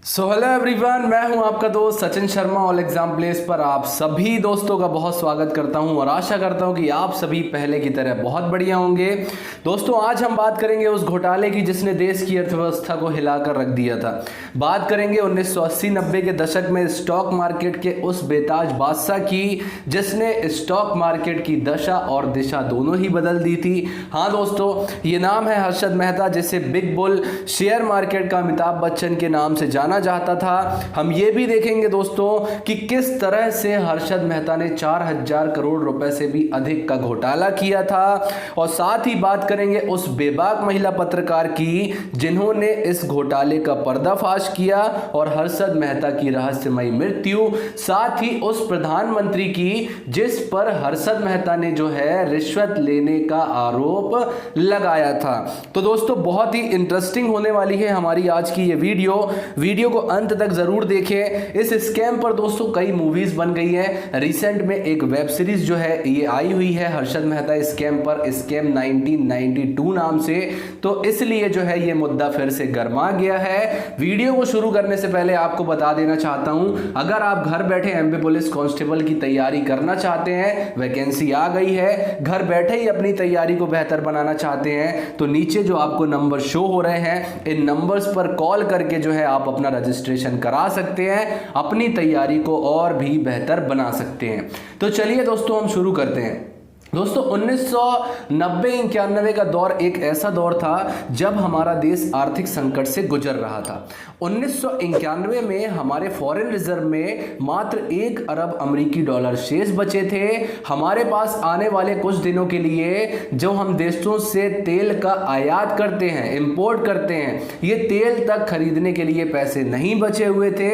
Hello everyone, मैं हूं आपका दोस्त Sachin Sharma. All exam place पर आप सभी दोस्तों का बहुत स्वागत करता हूं और आशा करता हूं कि आप सभी पहले की तरह बहुत बढ़िया होंगे। दोस्तों, आज हम बात करेंगे उस घोटाले की जिसने देश की अर्थव्यवस्था को हिलाकर रख दिया था। बात करेंगे 1980-90 के दशक में स्टॉक मार्केट के उस बेताज बादशाह की जिसने स्टॉक मार्केट की दशा और दिशा दोनों ही बदल दी थी। हाँ दोस्तों, ये नाम है हर्षद मेहता, जिसे बिग बुल शेयर मार्केट का अमिताभ बच्चन के नाम से जाना जाता था। हम ये भी देखेंगे दोस्तों कि किस तरह से हर्षद मेहता ने 4000 करोड़ रुपए से भी अधिक का घोटाला किया था, और साथ ही बात करेंगे उस बेबाक महिला पत्रकार की जिन्होंने इस घोटाले का पर्दाफाश किया और हर्षद मेहता की रहस्यमयी मृत्यु, साथ ही उस प्रधानमंत्री की जिस पर हर्षद मेहता ने जो है रिश्वत लेने का आरोप लगाया था। तो दोस्तों, बहुत ही इंटरेस्टिंग होने वाली है हमारी आज की ये वीडियो को अंत तक जरूर देखें। इस स्कैम पर दोस्तों कई मूवीज बन गई हैं। रिसेंट में एक वेब सीरीज जो है ये आई हुई है हर्षद मेहता स्कैम पर, स्कैम 1992 नाम से। तो इसलिए जो है ये मुद्दा फिर से गर्मा गया है। वीडियो को शुरू करने से पहले आपको बता देना चाहता हूं, अगर आप घर बैठे एमपी पुलिस कांस्टेबल की तैयारी करना चाहते हैं, वैकेंसी आ गई है, घर बैठे ही अपनी तैयारी को बेहतर बनाना चाहते हैं, तो नीचे जो आपको नंबर शो हो रहे हैं, इन नंबर्स पर कॉल करके जो है आप अपना रजिस्ट्रेशन करा सकते हैं, अपनी तैयारी को और भी बेहतर बना सकते हैं। तो चलिए दोस्तों, हम शुरू करते हैं। दोस्तों, 1990-91 का दौर एक ऐसा दौर था जब हमारा देश आर्थिक संकट से गुजर रहा था। 1991 में हमारे फॉरेन रिजर्व में मात्र 1 अरब अमेरिकी डॉलर शेष बचे थे। हमारे पास आने वाले कुछ दिनों के लिए जो हम देशों से तेल का आयात करते हैं, इंपोर्ट करते हैं, ये तेल तक खरीदने के लिए पैसे नहीं बचे हुए थे।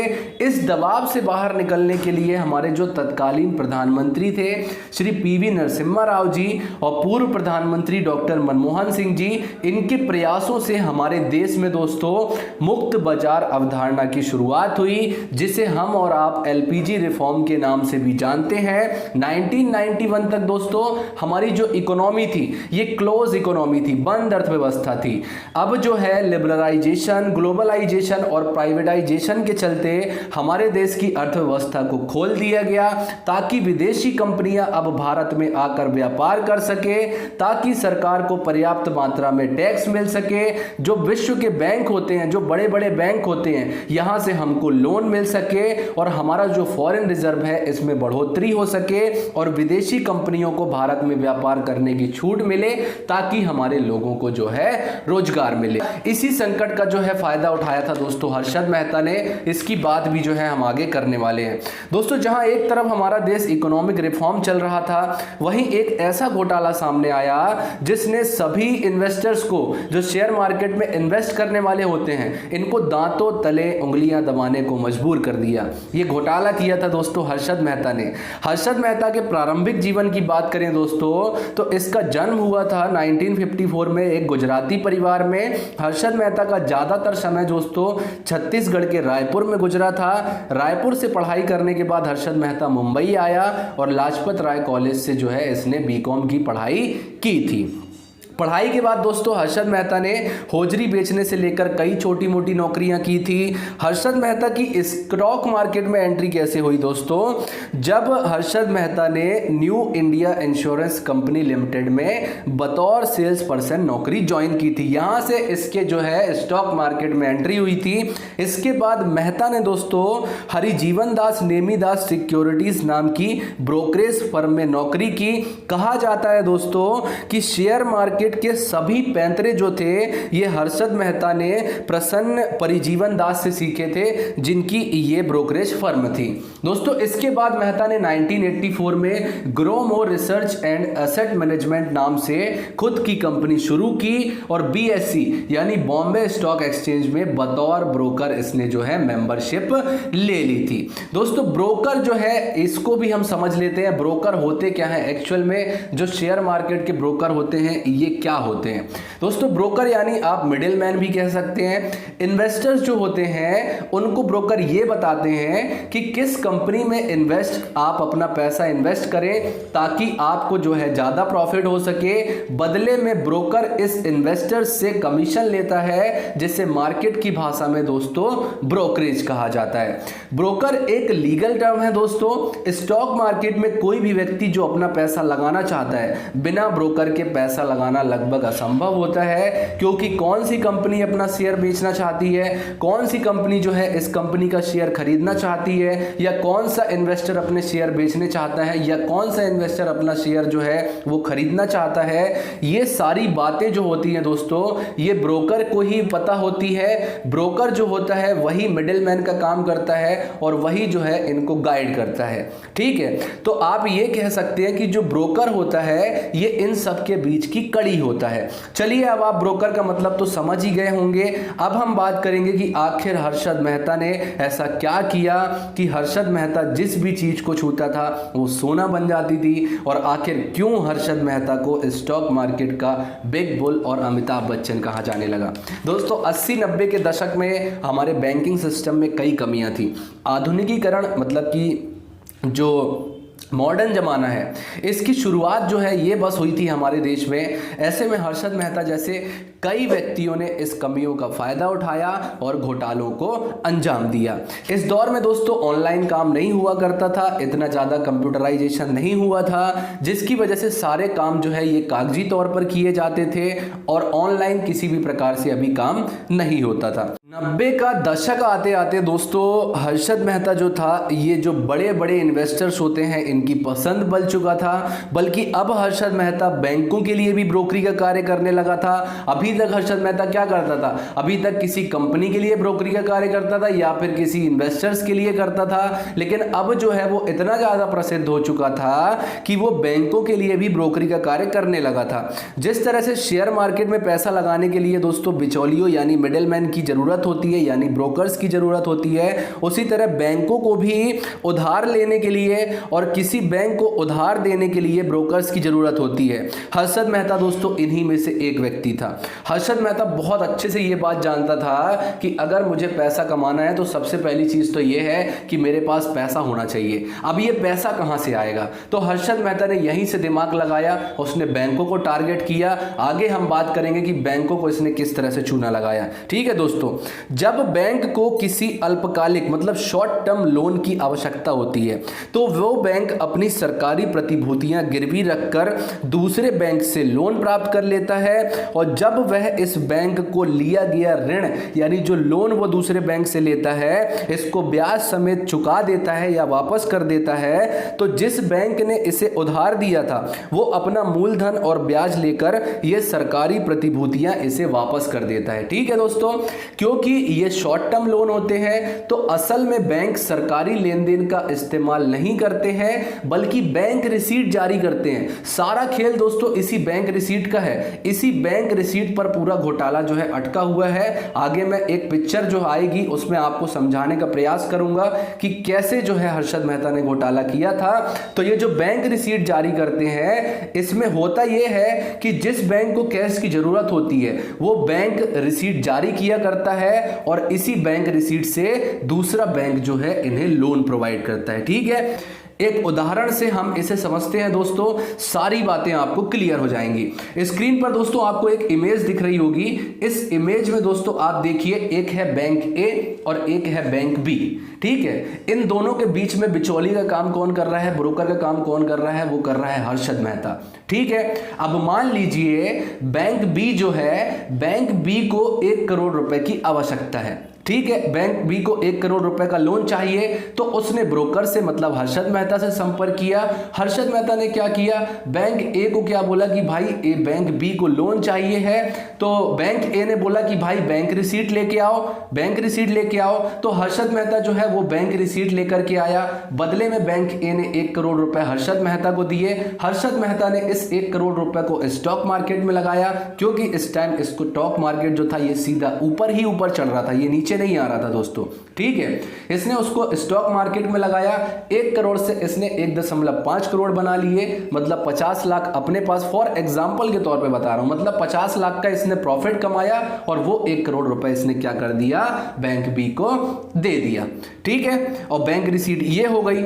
इस दबाव से बाहर निकलने के लिए हमारे जो तत्कालीन प्रधानमंत्री थे श्री पीवी नरसिम्हा राव जी और पूर्व प्रधानमंत्री डॉक्टर मनमोहन सिंह जी, इनके प्रयासों से हमारे देश में दोस्तों मुक्त बाजार अवधारणा की शुरुआत हुई, जिसे हम और आप एलपीजी रिफॉर्म के नाम से भी जानते हैं। 1991 तक दोस्तों हमारी जो इकोनॉमी थी ये क्लोज इकोनॉमी थी, बंद अर्थव्यवस्था थी। अब जो है लिबरलाइजेशन, ग्लोबलाइजेशन और प्राइवेटाइजेशन के चलते हमारे देश की अर्थव्यवस्था को खोल दिया गया ताकि विदेशी कंपनियां अब भारत में आकर व्यापार कर सके, ताकि सरकार को पर्याप्त मात्रा में टैक्स मिल सके, जो विश्व के बैंक होते हैं, जो बड़े बड़े बैंक होते हैं, यहां से हमको लोन मिल सके और हमारा जो फॉरेन रिजर्व है इसमें बढ़ोतरी हो सके और विदेशी कंपनियों को भारत में व्यापार करने की छूट मिले, ताकि हमारे लोगों को जो है रोजगार मिले। इसी संकट का जो है फायदा उठाया था दोस्तों हर्षद मेहता ने। इसकी बात भी जो है हम आगे करने वाले हैं। दोस्तों, जहां एक तरफ हमारा देश इकोनॉमिक रिफॉर्म चल रहा था, वहीं एक ऐसा घोटाला सामने आया जिसने सभी इन्वेस्टर्स को, जो शेयर मार्केट में इन्वेस्ट करने वाले होते हैं, इनको दांतों तले उंगलियां दबाने को मजबूर कर दिया। यह घोटाला किया था दोस्तों हर्षद मेहता ने। हर्षद मेहता के प्रारंभिक जीवन की बात करें दोस्तों, तो इसका जन्म हुआ था 1954 में एक गुजराती परिवार में। हर्षद मेहता का ज्यादातर समय दोस्तों छत्तीसगढ़ के रायपुर में गुजरा था। रायपुर से पढ़ाई करने के बाद हर्षद मेहता मुंबई आया और लाजपत राय कॉलेज से जो है इसने बीकॉम की पढ़ाई की थी। पढ़ाई के बाद दोस्तों हर्षद मेहता ने होजरी बेचने से लेकर कई छोटी मोटी नौकरियां की थी। हर्षद मेहता की स्टॉक मार्केट में एंट्री कैसे हुई दोस्तों, जब हर्षद मेहता ने new India insurance company limited में बतौर सेल्स पर्सन नौकरी ज्वाइन की थी। यहां से इसके जो है स्टॉक मार्केट में एंट्री हुई थी। इसके बाद मेहता ने दोस्तों हरिजीवन दास नेमीदास सिक्योरिटीज नाम की ब्रोकरेज फर्म में नौकरी की। कहा जाता है दोस्तों कि शेयर मार्केट के सभी पैंतरे जो थे ये हर्षद मेहता ने प्रसन्न परिजीवन दास से सीखे थे, जिनकी ये ब्रोकरेज फर्म थी। दोस्तों, इसके बाद मेहता ने 1984 में grow more research and asset management नाम से खुद की कंपनी शुरू की और बीएससी यानी बॉम्बे स्टॉक एक्सचेंज में बतौर ब्रोकर इसने जो है मेंबरशिप ले ली थी। दोस्तों, ब्रोकर जो है इसको भी हम समझ लेते हैं। ब्रोकर होते क्या है एक्चुअल में, जो शेयर मार्केट के ब्रोकर होते हैं ये क्या होते हैं। दोस्तों ब्रोकर यानी आप मिडिल मैन भी कह सकते हैं। इन्वेस्टर्स जो होते हैं उनको ब्रोकर ये बताते हैं कि किस कंपनी में आप अपना पैसा इन्वेस्ट करें ताकि आपको जो है ज्यादा प्रॉफिट हो सके। बदले में ब्रोकर इस इन्वेस्टर से कमीशन लेता है, जिसे मार्केट की भाषा में दोस्तों ब्रोकरेज कहा जाता है। ब्रोकर एक लीगल टर्म है दोस्तों। स्टॉक मार्केट में कोई भी व्यक्ति जो अपना पैसा लगाना चाहता है, बिना ब्रोकर के पैसा लगाना लगभग असंभव होता है, क्योंकि कौन सी कंपनी अपना शेयर बेचना चाहती है, कौन सी कंपनी जो है इस कंपनी का शेयर खरीदना चाहती है, या कौन सा इन्वेस्टर अपने शेयर बेचने चाहता है, या कौन सा इन्वेस्टर अपना शेयर जो है वो खरीदना चाहता है, ये सारी बातें जो होती हैं दोस्तों ये ब्रोकर को ही पता होती है। ब्रोकर जो होता है वही मिडिलमैन का काम करता है और वही जो है इनको गाइड करता है। ठीक है, तो आप ये कह सकते हैं कि जो ब्रोकर होता है ये इन सब के बीच की कड़ी होता है। चलिए अब आप ब्रोकर का मतलब तो समझ ही गए होंगे। अब हम बात करेंगे कि आखिर हर्षद मेहता ने ऐसा क्या किया कि हर्षद मेहता जिस भी चीज को छूता था वो सोना बन जाती थी, और आखिर क्यों हर्षद मेहता को स्टॉक मार्केट का बिग बुल और अमिताभ बच्चन कहा जाने लगा। दोस्तों 80-90 के दशक में हमारे बैंकिंग सिस्टम में कई कमियां थी। आधुनिकीकरण मतलब कि जो मॉडर्न जमाना है इसकी शुरुआत जो है ये बस हुई थी हमारे देश में। ऐसे में हर्षद मेहता जैसे कई व्यक्तियों ने इस कमियों का फायदा उठाया और घोटालों को अंजाम दिया। इस दौर में दोस्तों ऑनलाइन काम नहीं हुआ करता था, इतना ज़्यादा कंप्यूटराइजेशन नहीं हुआ था, जिसकी वजह से सारे काम जो है ये कागजी तौर पर किए जाते थे और ऑनलाइन किसी भी प्रकार से अभी काम नहीं होता था। 90 का दशक आते आते दोस्तों हर्षद मेहता जो था ये जो बड़े बड़े इन्वेस्टर्स होते हैं इनकी पसंद बन चुका था, बल्कि अब हर्षद मेहता बैंकों के लिए भी ब्रोकरी का कार्य करने लगा था। अभी तक हर्षद मेहता क्या करता था, अभी तक किसी कंपनी के लिए ब्रोकरी का कार्य करता था या फिर किसी इन्वेस्टर्स के लिए करता था, लेकिन अब जो है वो इतना ज्यादा प्रसिद्ध हो चुका था कि वो बैंकों के लिए भी ब्रोकरी का कार्य करने लगा था। जिस तरह से शेयर मार्केट में पैसा लगाने के लिए दोस्तों बिचौलियों यानी मिडिलमैन की जरूरत होती है यानी ब्रोकर्स की जरूरत होती है, उसी तरह बैंकों को भी उधार लेने के लिए और किसी बैंक को उधार देने के लिए ब्रोकर्स की जरूरत होती है। हर्षद मेहता दोस्तों इन्हीं में से एक व्यक्ति था। हर्षद मेहता बहुत अच्छे से ये बात जानता था कि अगर मुझे पैसा कमाना है तो सबसे पहली चीज तो ये है कि मेरे पास पैसा होना चाहिए। अब ये पैसा कहां से आएगा, तो हर्षद मेहता ने यहीं से दिमाग लगाया, उसने बैंकों को टारगेट किया। आगे हम बात करेंगे कि बैंकों को इसने किस तरह से चूना लगाया। ठीक है दोस्तों, जब बैंक को किसी अल्पकालिक मतलब शॉर्ट टर्म लोन की आवश्यकता होती है तो वो बैंक अपनी सरकारी प्रतिभूतियां गिरवी रखकर दूसरे बैंक से लोन प्राप्त कर लेता है, और जब वह इस बैंक को लिया गया ऋण यानी जो लोन वो दूसरे बैंक से लेता है इसको ब्याज समेत चुका देता है या वापस कर देता है, तो जिस बैंक ने इसे उधार दिया था वो अपना मूलधन और ब्याज लेकर ये सरकारी प्रतिभूतियां इसे वापस कर देता है। ठीक है दोस्तों, क्योंकि ये शॉर्ट टर्म लोन होते हैं तो असल में बैंक सरकारी लेन देन का इस्तेमाल नहीं करते हैं बल्कि बैंक रिसीट जारी करते हैं। सारा खेल दोस्तों इसी बैंक रिसीट का है, इसी बैंक रिसीट पर पूरा घोटाला जो है अटका हुआ है। आगे मैं एक पिक्चर जो आएगी उसमें आपको समझाने का प्रयास करूंगा कि कैसे जो है हर्षद मेहता ने घोटाला किया था। तो ये जो बैंक रिसीट जारी करते हैं इसमें होता यह है कि जिस बैंक को कैश की जरूरत होती है वो बैंक रिसीट जारी किया करता है और इसी बैंक रिसीट से दूसरा बैंक जो है इन्हें लोन प्रोवाइड करता है। ठीक है, एक उदाहरण से हम इसे समझते हैं दोस्तों, सारी बातें आपको क्लियर हो जाएंगी। स्क्रीन पर दोस्तों आपको एक इमेज दिख रही होगी। इस इमेज में दोस्तों आप देखिए एक है बैंक ए और एक है बैंक बी। ठीक है, इन दोनों के बीच में बिचौली का काम कौन कर रहा है, ब्रोकर का काम कौन कर रहा है, वो कर रहा है हर्षद मेहता। ठीक है, अब मान लीजिए बैंक बी जो है, बैंक बी को 1 करोड़ रुपए की आवश्यकता है। ठीक है, बैंक बी को 1 करोड़ रुपए का लोन चाहिए तो उसने ब्रोकर से मतलब हर्षद मेहता से संपर्क किया। हर्षद मेहता ने क्या किया, बैंक ए को क्या बोला कि भाई ए बैंक बी को लोन चाहिए है, तो बैंक ए ने बोला कि भाई बैंक रिसीट लेके आओ, बैंक रिसीट लेके आओ। तो हर्षद मेहता जो है वो बैंक रिसीट लेकर के आया, बदले में बैंक ए ने 1 करोड़ रुपए हर्षद मेहता को दिए। हर्षद मेहता ने इस 1 करोड़ रुपए को स्टॉक मार्केट में लगाया, क्योंकि इस टाइम स्टॉक मार्केट जो था ये सीधा ऊपर ही ऊपर चल रहा था, ये नीचे नीचे नहीं आ रहा था दोस्तों, ठीक है। इसने उसको स्टॉक मार्केट में लगाया, 1 करोड़ से इसने 1.5 करोड़ बना लिए, मतलब 50 लाख अपने पास, फॉर एग्जाम्पल के तौर पे बता रहा हूं, मतलब 50 लाख का इसने प्रॉफिट कमाया और वो 1 करोड़ रुपए इसने क्या कर दिया, बैंक बी को दे दिया, ठीक है। और बैंक रिसीट ये हो गई।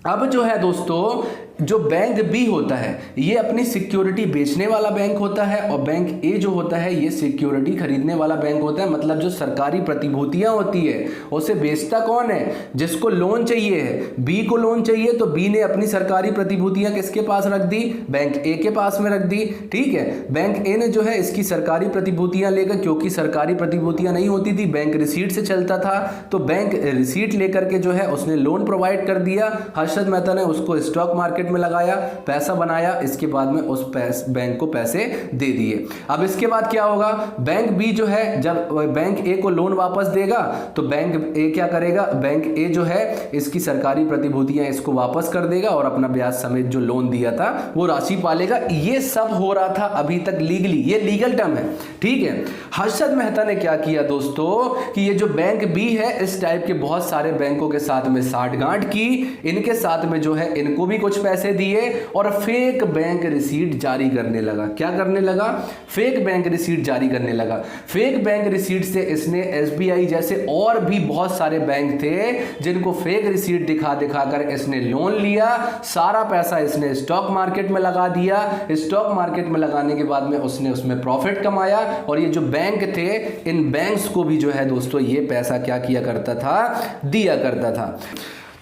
अब जो है दोस्तों, जो बैंक बी होता है ये अपनी सिक्योरिटी बेचने वाला बैंक होता है, और बैंक ए जो होता है ये सिक्योरिटी खरीदने वाला बैंक होता है। मतलब जो सरकारी प्रतिभूतियां होती है उसे बेचता कौन है, जिसको लोन चाहिए है, बी को लोन चाहिए, तो बी ने अपनी सरकारी प्रतिभूतियां किसके पास रख दी, बैंक ए के पास में रख दी, ठीक है। बैंक ए ने जो है इसकी सरकारी प्रतिभूतियां लेकर, क्योंकि सरकारी प्रतिभूतियां नहीं होती थी, बैंक रिसीट से चलता था, तो बैंक रिसीट लेकर के जो है उसने लोन प्रोवाइड कर दिया। हर्षद मेहता ने उसको स्टॉक मार्केट में लगाया, पैसा बनाया, इसके बाद में उस बैंक को पैसे दे दिए। अब इसके बाद क्या होगा, बैंक बी जो है जब बैंक ए को लोन वापस देगा तो बैंक ए क्या करेगा, बैंक ए जो है इसकी सरकारी प्रतिभूतियां इसको वापस कर देगा और अपना ब्याज समेत जो लोन दिया था वो राशि पालेगा। ये सब हो रहा था अभी तक लीगली, ये लीगल टर्म है, ठीक है। हर्षद मेहता ने क्या किया दोस्तों कि ये जो बैंक बी है इस टाइप के बहुत सारे बैंकों के साथ में साठगांठ की, इनके साथ में जो है इनको भी कुछ पैसे दिए और फेक बैंक रिसीट जारी करने लगा। क्या करने लगा, फेक बैंक रिसीट जारी करने लगा। फेक बैंक रिसीट से इसने एसबीआई जैसे और भी बहुत सारे बैंक थे जिनको फेक रिसीट दिखा दिखाकर इसने लोन लिया, सारा पैसा इसने स्टॉक मार्केट में लगा दिया। स्टॉक मार्केट में लगाने के बाद में उसने उसमें प्रॉफिट कमाया, और ये जो बैंक थे इन बैंक्स को भी जो है दोस्तों ये पैसा क्या किया करता था, दिया करता था।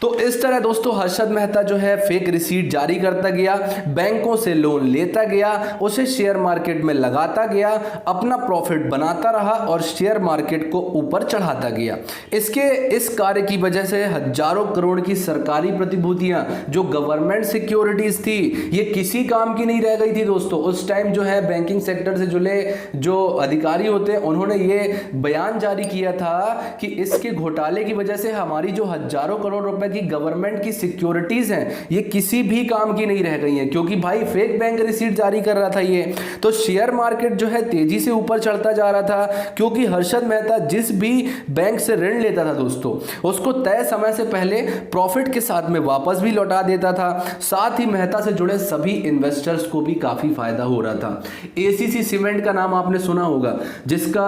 तो इस तरह दोस्तों हर्षद मेहता जो है फेक रिसीट जारी करता गया, बैंकों से लोन लेता गया, उसे शेयर मार्केट में लगाता गया, अपना प्रॉफिट बनाता रहा और शेयर मार्केट को ऊपर चढ़ाता गया। इस कार्य की वजह से हजारों करोड़ की सरकारी प्रतिभूतियां जो गवर्नमेंट सिक्योरिटीज थी ये किसी काम की नहीं रह गई थी दोस्तों। उस टाइम जो है बैंकिंग सेक्टर से जुड़े जो अधिकारी होते हैं उन्होंने ये बयान जारी किया था कि इसके घोटाले की वजह से हमारी जो हजारों करोड़ रुपए की गवर्नमेंट की सिक्योरिटीज हैं ये किसी भी काम की नहीं रह गई हैं, क्योंकि भाई फेक बैंक रिसीट जारी कर रहा था ये। तो शेयर मार्केट जो है तेजी से ऊपर चढ़ता जा रहा था, क्योंकि हर्षद मेहता जिस भी बैंक से ऋण लेता था दोस्तों उसको तय समय से पहले प्रॉफिट के साथ में वापस भी लौटा देता था। साथ ही मेहता से जुड़े सभी इन्वेस्टर्स को भी काफी फायदा हो रहा था। एसीसी सीमेंट का नाम आपने सुना होगा, जिसका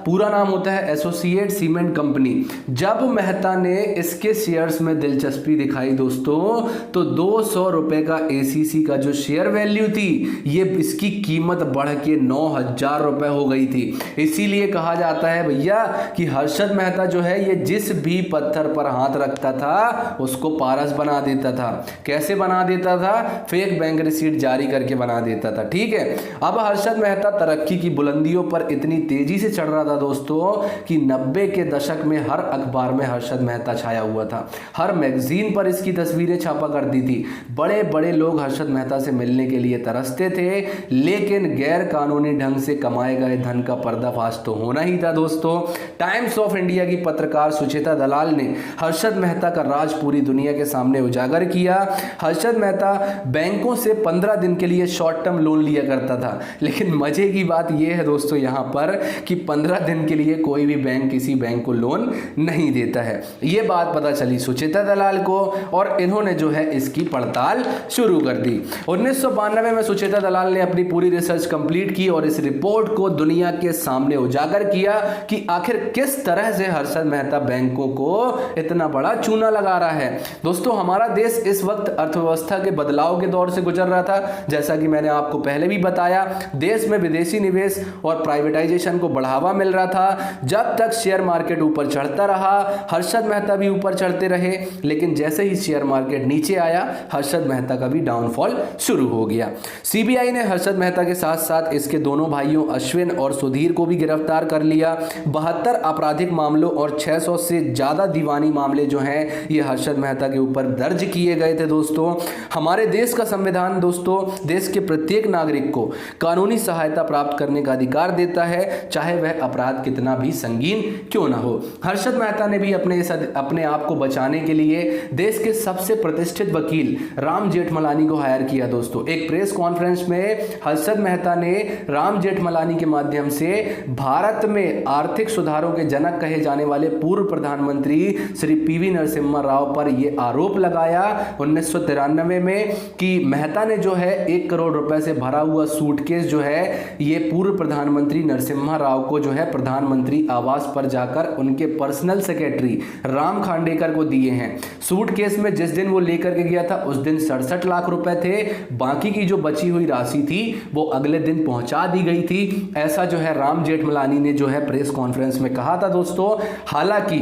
पूरा नाम होता है एसोसिएट सीमेंट कंपनी। जब मेहता ने इसके शेयर्स में दिलचस्पी दिखाई दोस्तों तो 200 रुपए का एसीसी का जो शेयर वैल्यू थी ये इसकी कीमत बढ़ के 9,000 रुपए हो गई थी। इसीलिए कहा जाता है भैया कि हर्षद मेहता जो है ये जिस भी पत्थर पर हाथ रखता था उसको पारस बना देता था। कैसे बना देता था, फेक बैंक रिसीट जारी करके बना देता था, ठीक है। अब हर्षद मेहता तरक्की की बुलंदियों पर इतनी तेजी से चढ़ रहा था दोस्तों कि 90 के दशक में हर अखबार में हर्षद मेहता छाया हुआ था, हर मैगजीन पर इसकी तस्वीरें छापा करती थी। बड़े बड़े लोग हर्षद मेहता से मिलने के लिए तरसते थे, लेकिन गैर कानूनी ढंग से कमाए गए धन का पर्दाफाश तो होना ही था दोस्तों। टाइम्स ऑफ इंडिया की पत्रकार सुचेता दलाल ने हर्षद मेहता का राज पूरी दुनिया के सामने उजागर किया। हर्षद मेहता बैंकों से 15 दिन के लिए शॉर्ट टर्म लोन लिया करता था, लेकिन मजे की बात यह है दोस्तों यहां पर कि 15 दिन के लिए कोई भी बैंक किसी बैंक को लोन नहीं देता है। यह बात पता चली सुचेता दलाल को और इन्होंने जो है इसकी पड़ताल शुरू कर दी। 1992 में सुचेता दलाल ने अपनी पूरी रिसर्च कंप्लीट की और इस रिपोर्ट को दुनिया के सामने उजागर किया कि आखिर किस तरह से हर्षद मेहता बैंकों को इतना बड़ा चूना लगा रहा है। दोस्तों हमारा देश इस वक्त अर्थव्यवस्था के बदलाव के दौर से गुजर रहा था। जैसा कि मैंने आपको पहले भी बताया, देश में विदेशी निवेश और प्राइवेटाइजेशन को बढ़ावा मिल रहा था। जब तक शेयर मार्केट ऊपर चढ़ता रहा हर्षद मेहता भी ऊपर चढ़ते रहे, लेकिन जैसे ही शेयर मार्केट नीचे आया हर्षद मेहता का भी डाउनफॉल शुरू हो गया। सीबीआई ने हर्षद मेहता के साथ साथ इसके दोनों भाइयों अश्विन और सुधीर को भी गिरफ्तार कर लिया। 72 आपराधिक मामलों और 600 से ज्यादा दीवानी मामले जो हैं ये हर्षद मेहता के ऊपर दर्ज किए गए थे। दोस्तों हमारे देश का संविधान दोस्तों देश के प्रत्येक नागरिक को कानूनी सहायता प्राप्त करने का अधिकार देता है, चाहे वह अपराध कितना भी संगीन क्यों ना हो। हर्षद मेहता ने भी अपने आप को बचाने के लिए लिए देश के सबसे प्रतिष्ठित वकील राम जेठमलानी को हायर किया दोस्तों। एक प्रेस कॉन्फ्रेंस में हर्षद मेहता ने राम जेठमलानी के माध्यम से भारत में आर्थिक सुधारों के जनक कहे जाने वाले पूर्व प्रधानमंत्री श्री पीवी नरसिम्हा राव पर यह आरोप लगाया 1993 में कि मेहता ने जो है 1 करोड़ रुपए से भरा हुआ सूटकेस जो है ये पूर्व प्रधानमंत्री नरसिम्हा राव को जो है प्रधानमंत्री आवास पर जाकर उनके पर्सनल सेक्रेटरी राम खांडेकर को दिए हैं। सूटकेस में जिस दिन वो लेकर के गया था उस दिन 67 लाख रुपए थे, बाकी की जो बची हुई राशि थी वो अगले दिन पहुंचा दी गई थी। ऐसा जो है राम जेठमलानी ने जो है प्रेस कॉन्फ्रेंस में कहा था दोस्तों। हालांकि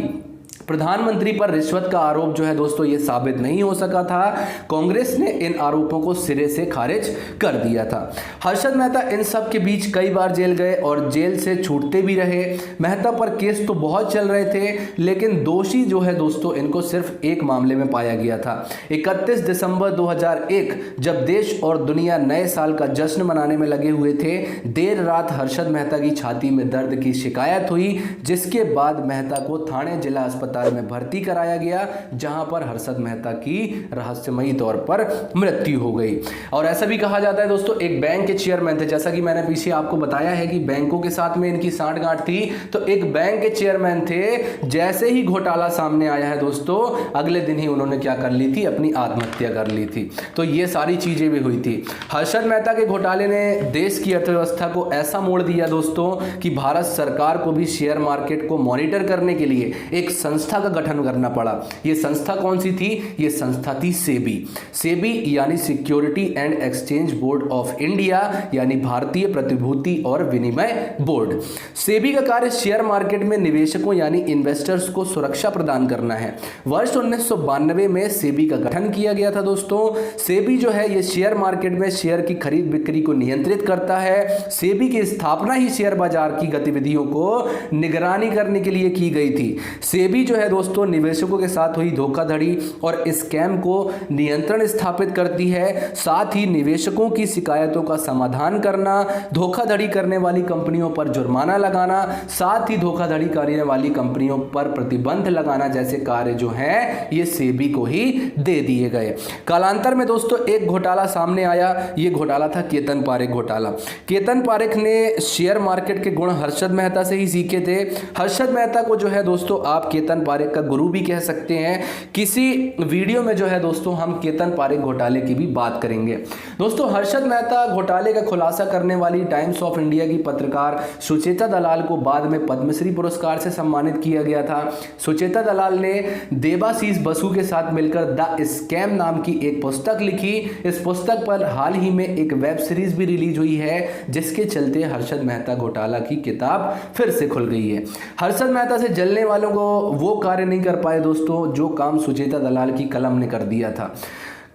प्रधानमंत्री पर रिश्वत का आरोप जो है दोस्तों ये साबित नहीं हो सका था। कांग्रेस ने इन आरोपों को सिरे से खारिज कर दिया था। हर्षद मेहता इन सब के बीच कई बार जेल गए और जेल से छूटते भी रहे। मेहता पर केस तो बहुत चल रहे थे, लेकिन दोषी जो है दोस्तों इनको सिर्फ एक मामले में पाया गया था। 31 दिसंबर 2001 जब देश और दुनिया नए साल का जश्न मनाने में लगे हुए थे, देर रात हर्षद मेहता की छाती में दर्द की शिकायत हुई, जिसके बाद मेहता को थाने जिला अस्पताल में भर्ती कराया गया, जहां पर हर्षद मेहता की रहस्यमयी तौर पर मृत्यु हो गई। और ऐसा भी कहा जाता है दोस्तों एक बैंक के चेयरमैन थे, जैसा कि मैंने पीछे आपको बताया है कि बैंकों के साथ में इनकी सांठगांठ थी, तो एक बैंक के चेयरमैन थे, जैसे ही घोटाला सामने आया है दोस्तों अगले दिन ही उन्होंने क्या कर ली थी, अपनी आत्महत्या कर ली थी। तो ये सारी चीजें भी हुई थी। हर्षद मेहता के घोटाले ने देश की अर्थव्यवस्था को ऐसा मोड़ दिया दोस्तों कि भारत सरकार को भी शेयर मार्केट को मॉनिटर करने के लिए एक संस्था का गठन करना पड़ा। यह संस्था कौन सी थी? यह संस्था थी सेबी। सेबी यानी security and exchange board of India, यानी भारतीय प्रतिभूति और विनिमय बोर्ड। सेबी का कार्य शेयर मार्केट में निवेशकों यानी इन्वेस्टर्स को सुरक्षा प्रदान करना है। वर्ष 1992 में सेबी का गठन किया गया था दोस्तों। सेबी जो है यह शेयर मार्केट में शेयर की खरीद बिक्री को नियंत्रित करता है। सेबी की स्थापना ही शेयर बाजार की गतिविधियों को निगरानी करने के लिए की गई थी। सेबी जो है दोस्तों निवेशकों के साथ हुई धोखाधड़ी और स्कैम को नियंत्रण स्थापित करती है। साथ ही निवेशकों की शिकायतों का समाधान करना, धोखाधड़ी करने वाली कंपनियों पर जुर्माना लगाना, साथ ही धोखाधड़ी करने वाली कंपनियों पर प्रतिबंध लगाना जैसे कार्य जो है ये सेबी को ही दे दिए गए। कालांतर में दोस्तों एक घोटाला सामने आया। ये घोटाला था केतन पारेख घोटाला। केतन पारेख ने शेयर मार्केट के गुण हर्षद मेहता से ही सीखे थे। हर्षद मेहता को जो है दोस्तों आप केतन पारेख का गुरु भी कह सकते हैं। किसी वीडियो में जो है दोस्तों हम केतन पारेख घोटाले की भी बात करेंगे। दोस्तों हर्षद मेहता घोटाले का खुलासा करने वाली टाइम्स ऑफ इंडिया की पत्रकार सुचेता दलाल को बाद में पद्मश्री पुरस्कार से सम्मानित किया गया था। सुचेता दलाल ने देबाशीष बसु के साथ मिलकर द स्कैम नाम की एक पुस्तक लिखी। इस पुस्तक पर हाल ही में एक वेब सीरीज भी रिलीज हुई है, जिसके चलते हर्षद मेहता घोटाला की किताब फिर से खुल गई है। हर्षद मेहता से जलने वालों को वो कार्य नहीं कर पाए दोस्तों जो काम सुचेता दलाल की कलम ने कर दिया था।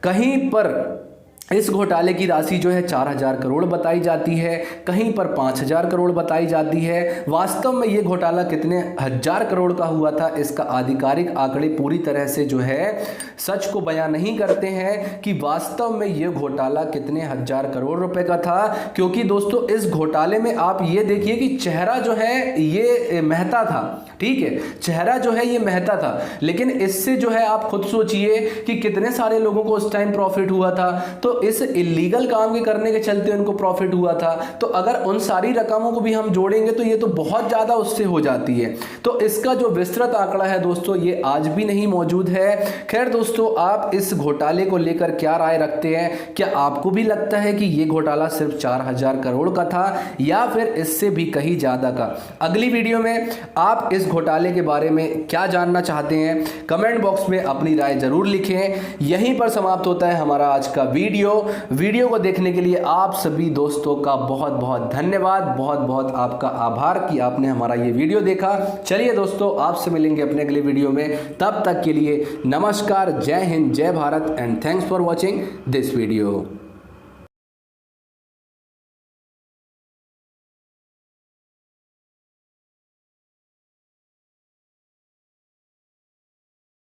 कहीं पर इस घोटाले की राशि जो है 4000 करोड़ बताई जाती है, कहीं पर 5000 करोड़ बताई जाती है। वास्तव में ये घोटाला कितने हजार करोड़ का हुआ था इसका आधिकारिक आंकड़े पूरी तरह से जो है सच को बयां नहीं करते हैं कि वास्तव में ये घोटाला कितने हजार करोड़ रुपए का था। क्योंकि दोस्तों इस घोटाले में आप ये देखिए कि चेहरा जो है ये मेहता था, ठीक है, चेहरा जो है ये मेहता था, लेकिन इससे जो है आप खुद सोचिए कि कितने सारे लोगों को उस टाइम प्रॉफिट हुआ था। तो इस इलीगल काम के करने के चलते उनको प्रॉफिट हुआ था। तो अगर उन सारी रकमों को भी हम जोड़ेंगे तो ये तो बहुत ज्यादा उससे हो जाती है। तो इसका जो विस्तृत आंकड़ा है दोस्तों ये आज भी नहीं मौजूद है। खैर दोस्तों आप इस घोटाले को लेकर क्या राय रखते हैं? क्या आपको भी लगता है कि ये घोटाला सिर्फ 4000 करोड़ का था या फिर इससे भी कहीं ज्यादा का? अगली वीडियो में आप इस घोटाले के बारे में क्या जानना चाहते हैं कमेंट बॉक्स में अपनी राय जरूर लिखें। यहीं पर समाप्त होता है हमारा आज का वीडियो को देखने के लिए आप सभी दोस्तों का बहुत बहुत धन्यवाद, बहुत बहुत आपका आभार कि आपने हमारा ये वीडियो देखा। चलिए दोस्तों आपसे मिलेंगे अपने अगले वीडियो में, तब तक के लिए नमस्कार, जय हिंद, जय Bharat and thanks for watching this video.